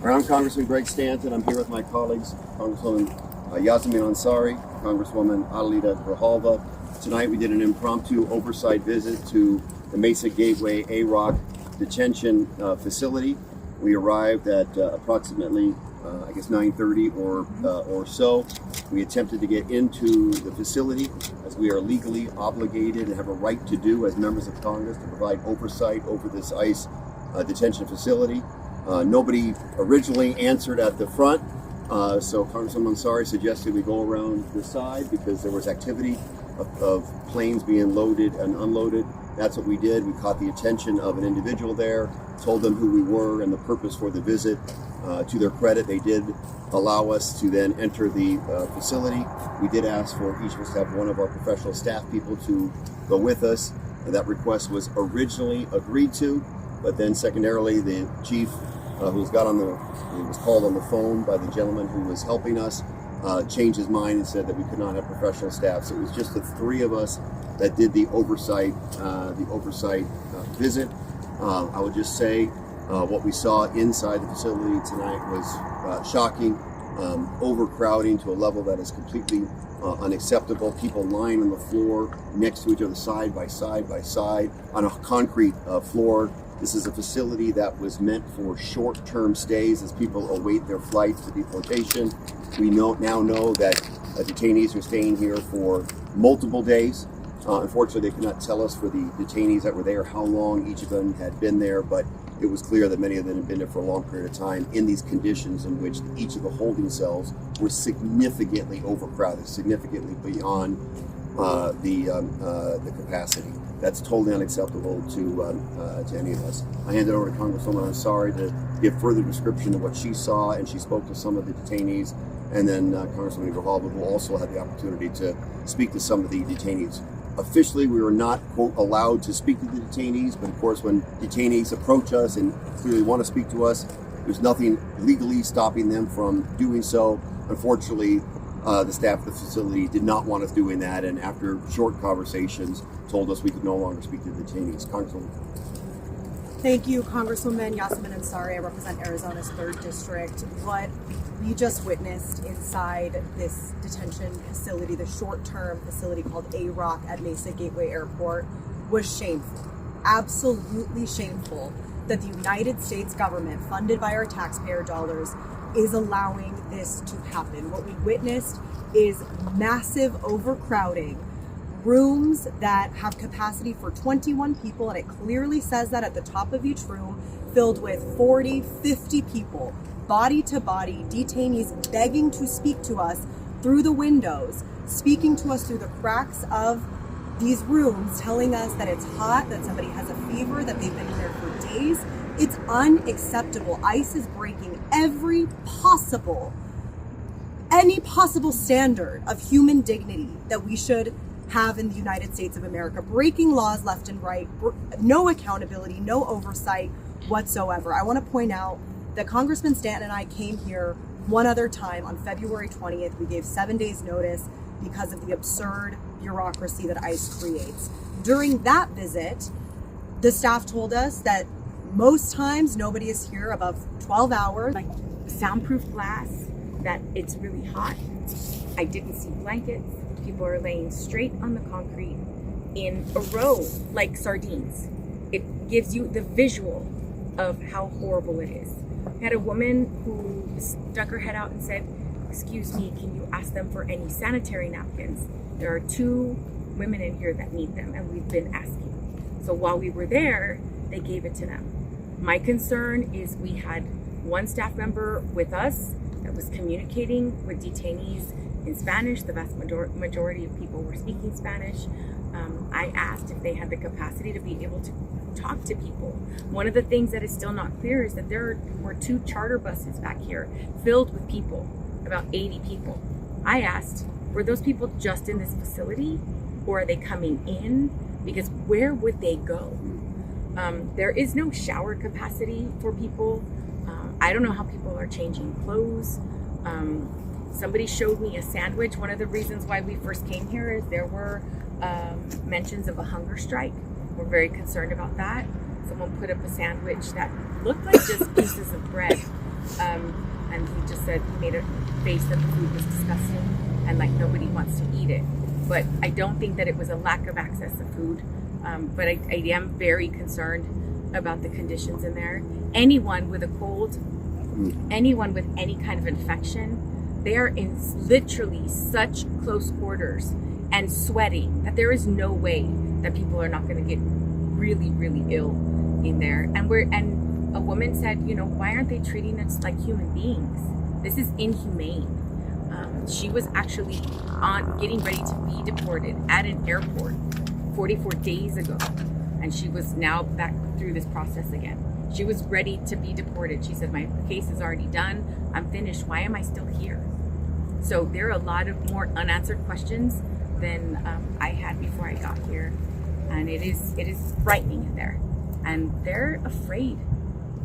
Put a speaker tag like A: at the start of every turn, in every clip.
A: I'm Congressman Greg Stanton. I'm here with my colleagues, Congresswoman Yasmin Ansari, Congresswoman Adelita Grijalva. Tonight we did an impromptu oversight visit to the Mesa Gateway A-Rock detention facility. We arrived at approximately, 9:30 or so. We attempted to get into the facility as we are legally obligated and have a right to do as members of Congress to provide oversight over this ICE detention facility. Nobody originally answered at the front, so Congressman Ansari suggested we go around the side because there was activity of planes being loaded and unloaded. That's what we did. We caught the attention of an individual there, told them who we were and the purpose for the visit. To their credit, they did allow us to then enter the facility. We did ask for each of us to have one of our professional staff people to go with us, and that request was originally agreed to, but then secondarily the chief who was called on the phone by the gentleman who was helping us, changed his mind and said that we could not have professional staff. So it was just the three of us that did the oversight visit. I would just say what we saw inside the facility tonight was shocking, overcrowding to a level that is completely unacceptable. People lying on the floor next to each other, side by side on a concrete floor. This is a facility that was meant for short-term stays as people await their flights to deportation. We now know that detainees are staying here for multiple days. Unfortunately, they could not tell us for the detainees that were there how long each of them had been there, but it was clear that many of them had been there for a long period of time in these conditions in which each of the holding cells were significantly overcrowded, significantly beyond the capacity. That's totally unacceptable to any of us. I handed over to Congresswoman Ansari to give further description of what she saw, and she spoke to some of the detainees, and then Congresswoman Grijalva, who also had the opportunity to speak to some of the detainees. Officially, we were not, quote, allowed to speak to the detainees, but of course, when detainees approach us and clearly want to speak to us, there's nothing legally stopping them from doing so. Unfortunately, the staff of the facility did not want us doing that, and after short conversations, told us we could no longer speak to the detainees. Congresswoman.
B: Thank you, Congresswoman Yasmin Ansari. I represent Arizona's 3rd District. What we just witnessed inside this detention facility, the short-term facility called A-Rock at Mesa Gateway Airport, was shameful. Absolutely shameful that the United States government, funded by our taxpayer dollars, is allowing this to happen. What we witnessed is massive overcrowding, rooms that have capacity for 21 people, and it clearly says that at the top of each room, filled with 40, 50 people, body to body, detainees begging to speak to us through the windows, speaking to us through the cracks of these rooms, telling us that it's hot, that somebody has a fever, that they've been there for days. It's unacceptable. ICE is breaking any possible standard of human dignity that we should have in the United States of America, breaking laws left and right, no accountability, no oversight whatsoever. I want to point out that Congressman Stanton and I came here one other time on February 20th. We gave 7 days notice because of the absurd bureaucracy that ICE creates. During that visit, the staff told us that most times nobody is here above 12 hours.
C: Like soundproof glass, that it's really hot. I didn't see blankets. People are laying straight on the concrete in a row like sardines. It gives you the visual of how horrible it is. I had a woman who stuck her head out and said, "Excuse me, can you ask them for any sanitary napkins? There are 2 women in here that need them, and we've been asking." So while we were there, they gave it to them. My concern is we had one staff member with us that was communicating with detainees in Spanish. The vast majority of people were speaking Spanish. I asked if they had the capacity to be able to talk to people. One of the things that is still not clear is that there were 2 charter buses back here filled with people, about 80 people. I asked, were those people just in this facility, or are they coming in? Because where would they go? There is no shower capacity for people. I don't know how people are changing clothes. Somebody showed me a sandwich. One of the reasons why we first came here is there were mentions of a hunger strike. We're very concerned about that. Someone put up a sandwich that looked like just pieces of bread. And he just said he made a face that the food was disgusting and like nobody wants to eat it. But I don't think that it was a lack of access to food. But I am very concerned about the conditions in there. Anyone with a cold, anyone with any kind of infection, they are in literally such close quarters and sweating that there is no way that people are not going to get really, really ill in there. And a woman said, you know, why aren't they treating us like human beings? This is inhumane. She was actually getting ready to be deported at an airport 44 days ago, and she was now back through this process again. She was ready to be deported. She said, my case is already done. I'm finished. Why am I still here? So there are a lot of more unanswered questions than I had before I got here. And it is frightening in there. And they're afraid.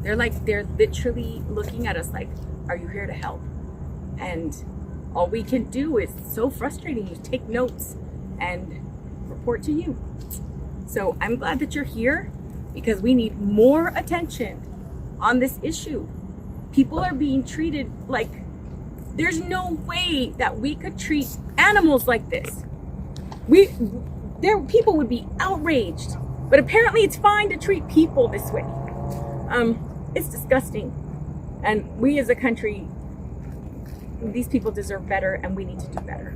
C: They're literally looking at us like, are you here to help? And all we can do is so frustrating. You take notes and report to you. So I'm glad that you're here because we need more attention on this issue. People are being treated like there's no way that we could treat animals like this. People would be outraged, but apparently it's fine to treat people this way. It's disgusting. And we as a country, these people deserve better and we need to do better.